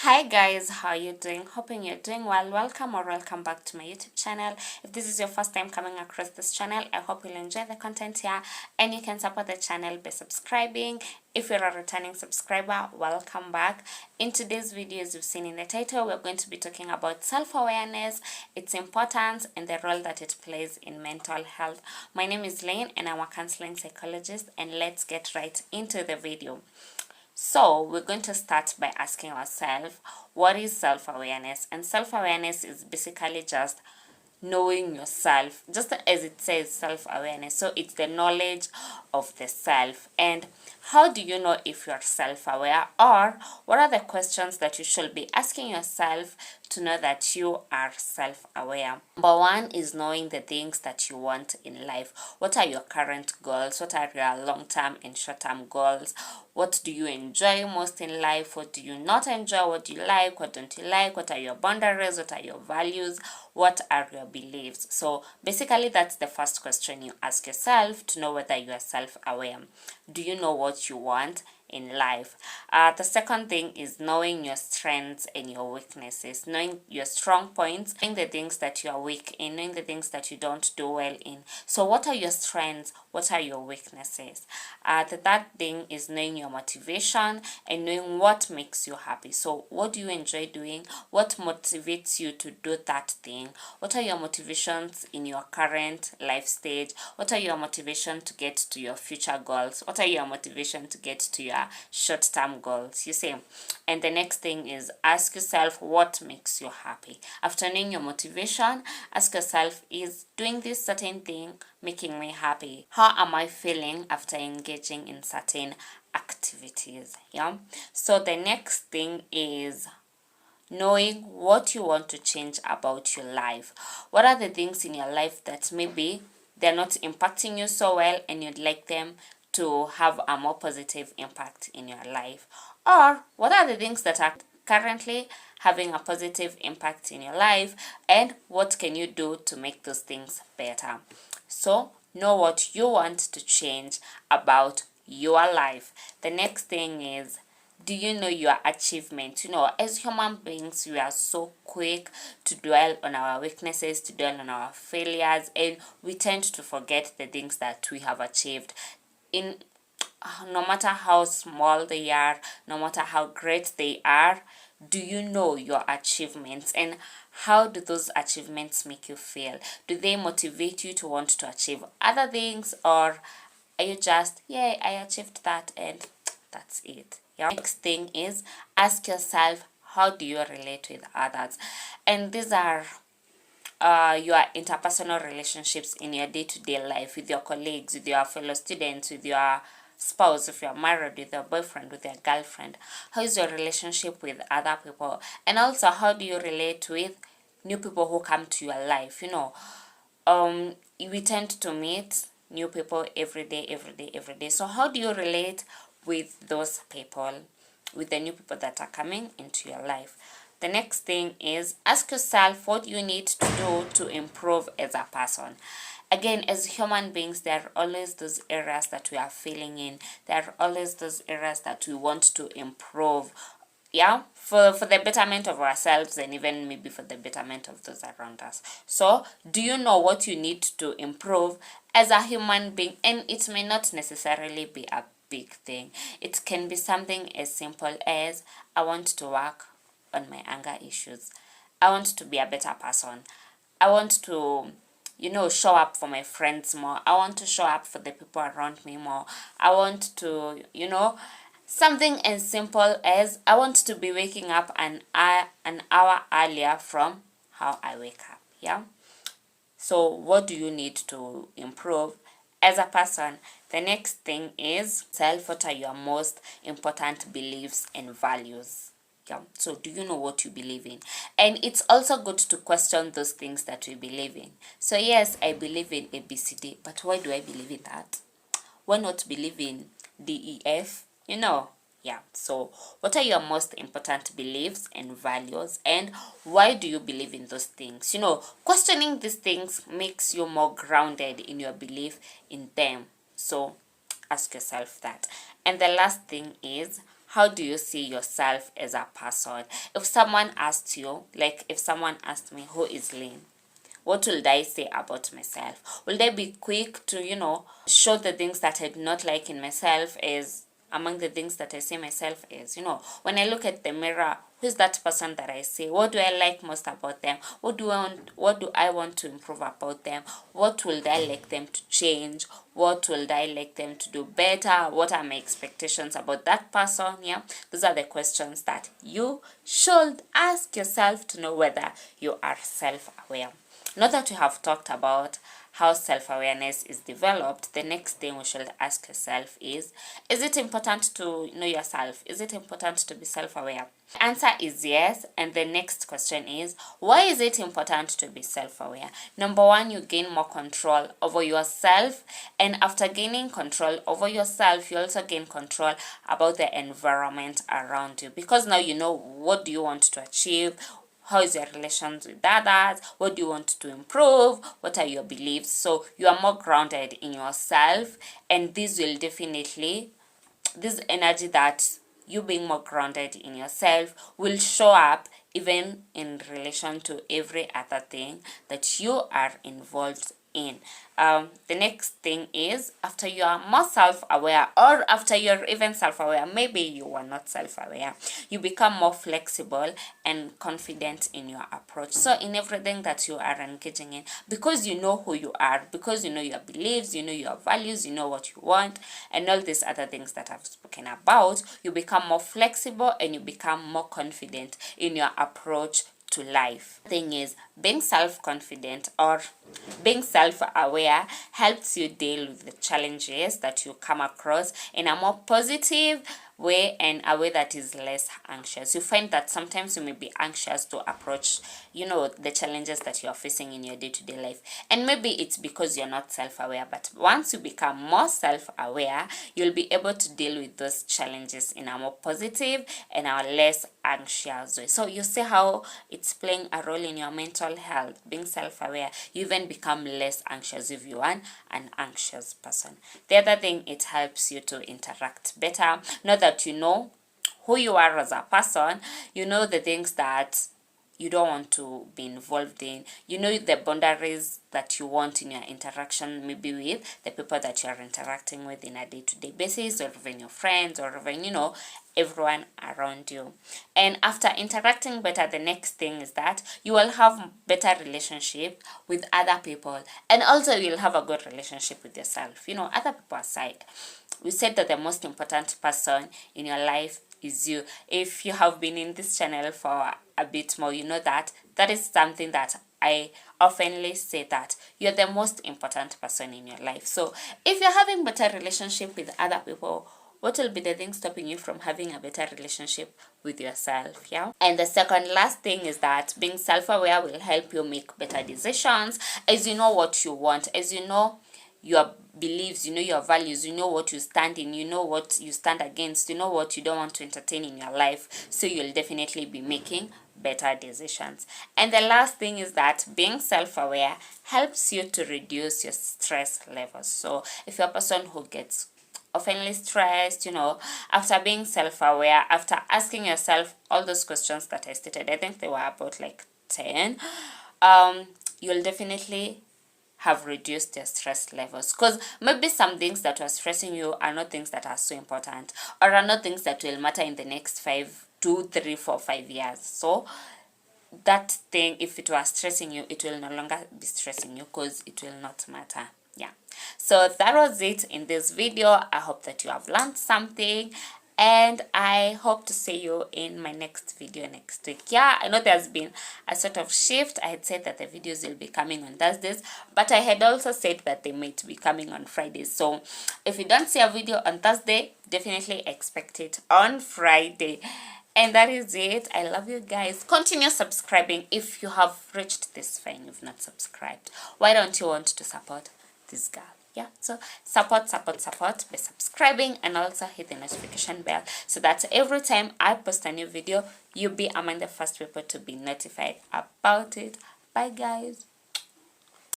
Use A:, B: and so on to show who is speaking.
A: Hi guys, how are you doing? Hoping you're doing well. Welcome or welcome back to my YouTube channel. If this is your first time coming across this channel, I hope you'll enjoy the content here and you can support the channel by subscribing. If you're a returning subscriber, welcome back. In today's video, as you've seen in the title, we're going to be talking about self-awareness, its importance, and the role that it plays in mental health. My name is Lane and I'm a counseling psychologist, and let's get right into the video. So we're going to start by asking ourselves, what is self-awareness? And self-awareness is basically just knowing yourself, just as it says, self-awareness. So it's the knowledge of the self. And how do you know if you're self-aware, or what are the questions that you should be asking yourself to know that you are self-aware? Number one is knowing the things that you want in life. What are your current goals? What are your long-term and short-term goals? What do you enjoy most in life? What do you not enjoy? What do you like? What don't you like? What are your boundaries? What are your values? What are your beliefs? So basically, that's the first question you ask yourself to know whether you are self-aware. Do you know what you want in life? The second thing is knowing your strengths and your weaknesses, knowing your strong points, knowing the things that you are weak in, knowing the things that you don't do well in. So what are your strengths? What are your weaknesses? The third thing is knowing your motivation and knowing what makes you happy. So what do you enjoy doing? What motivates you to do that thing? What are your motivations in your current life stage? What are your motivation to get to your future goals? What are your motivation to get to your short-term goals? You see. And the next thing is ask yourself what makes you happy. After knowing your motivation, ask yourself, is doing this certain thing making me happy? How am I feeling after engaging in certain activities? Yeah. So the next thing is knowing what you want to change about your life. What are the things in your life that maybe they're not impacting you so well and you'd like them to have a more positive impact in your life? Or what are the things that are currently having a positive impact in your life, and what can you do to make those things better? So know what you want to change about your life. The next thing is, do you know your achievements? As human beings, we are so quick to dwell on our weaknesses, to dwell on our failures, and we tend to forget the things that we have achieved. No matter how small they are, no matter how great they are, do you know your achievements, and how do those achievements make you feel? Do they motivate you to want to achieve other things, or are you just, yeah, I achieved that and that's it? Yeah. Next thing is ask yourself, how do you relate with others? And these are your interpersonal relationships in your day-to-day life, with your colleagues, with your fellow students, with your spouse, if you're married, with your boyfriend, with your girlfriend. How is your relationship with other people? And also, how do you relate with new people who come to your life? We tend to meet new people every day. So how do you relate with those people, with the new people that are coming into your life? The next thing is ask yourself what you need to do to improve as a person. Again, as human beings, there are always those areas that we are failing in. There are always those areas that we want to improve. Yeah, for the betterment of ourselves, and even maybe for the betterment of those around us. So do you know what you need to improve as a human being? And it may not necessarily be a big thing. It can be something as simple as, I want to work on my anger issues. I want to be a better person. I want to show up for my friends more. I want to show up for the people around me more. I want to something as simple as, I want to be waking up an hour earlier from how I wake up. Yeah. So what do you need to improve as a person? The next thing is what are your most important beliefs and values? Yeah. So do you know what you believe in? And it's also good to question those things that we believe in. So yes, I believe in ABCD, but why do I believe in that? Why not believe in DEF? Yeah. So what are your most important beliefs and values, and why do you believe in those things? Questioning these things makes you more grounded in your belief in them. So ask yourself that. And the last thing is, how do you see yourself as a person? If someone asked you, like if someone asked me, who is Lynn? What will I say about myself? Will I be quick to, show the things that I do not like in myself as among the things that I see myself as? When I look at the mirror, who's that person that I see? What do I like most about them? What do I want to improve about them? What would I like them to change? What would I like them to do better? What are my expectations about that person? Yeah, those are the questions that you should ask yourself to know whether you are self-aware. Now that we have talked about how self-awareness is developed, the next thing we should ask yourself is it important to know yourself? Is it important to be self-aware? The answer is yes, and the next question is, why is it important to be self-aware? Number one, you gain more control over yourself, and after gaining control over yourself, you also gain control about the environment around you, because now you know what do you want to achieve, how is your relations with others, what do you want to improve, what are your beliefs. So you are more grounded in yourself, and this will definitely, this energy that you being more grounded in yourself will show up even in relation to every other thing that you are involved in. The next thing is, after you are more self-aware, or after you're even self-aware, maybe you are not self-aware, you become more flexible and confident in your approach. So in everything that you are engaging in, because you know who you are, because you know your beliefs, you know your values, you know what you want, and all these other things that I've spoken about, you become more flexible and you become more confident in your approach to life. Thing is, being self-confident or being self-aware helps you deal with the challenges that you come across in a more positive way, and a way that is less anxious. You find that sometimes you may be anxious to approach, the challenges that you are facing in your day-to-day life, and maybe it's because you're not self-aware. But once you become more self-aware, you'll be able to deal with those challenges in a more positive and a less anxious way. So you see how it's playing a role in your mental health. Being self-aware, you even become less anxious if you are an anxious person. The other thing, it helps you to interact better. Now that you know who you are as a person, you know the things that you don't want to be involved in, you know the boundaries that you want in your interaction, maybe with the people that you are interacting with in a day-to-day basis, or even your friends, or even everyone around you. And after interacting better, the next thing is that you will have better relationship with other people, and also you'll have a good relationship with yourself. Other people aside, we said that the most important person in your life is you. If you have been in this channel for a bit more, you know that is something that I oftenly say, that you're the most important person in your life. So if you're having better relationship with other people, what will be the thing stopping you from having a better relationship with yourself? Yeah. And the second last thing is that being self-aware will help you make better decisions, as you know what you want, as you know your beliefs, you know your values, you know what you stand in, you know what you stand against, you know what you don't want to entertain in your life. So you'll definitely be making better decisions. And the last thing is that being self-aware helps you to reduce your stress levels. So if you're a person who gets oftenly stressed, after being self-aware, after asking yourself all those questions that I stated, I think they were about like 10, you'll definitely have reduced their stress levels, because maybe some things that were stressing you are not things that are so important, or are not things that will matter in the next 5, 2, 3, 4, 5 years. So that thing, if it was stressing you, it will no longer be stressing you, because it will not matter. Yeah. So that was it in this video. I hope that you have learned something, and I hope to see you in my next video next week. Yeah, I know there's been a sort of shift. I had said that the videos will be coming on Thursdays, but I had also said that they might be coming on Fridays. So if you don't see a video on Thursday, definitely expect it on Friday. And that is it. I love you guys. Continue subscribing. If you have reached this far and you've not subscribed, why don't you want to support this girl? Yeah, so support by subscribing, and also hit the notification bell, so that every time I post a new video, you'll be among the first people to be notified about it. Bye guys.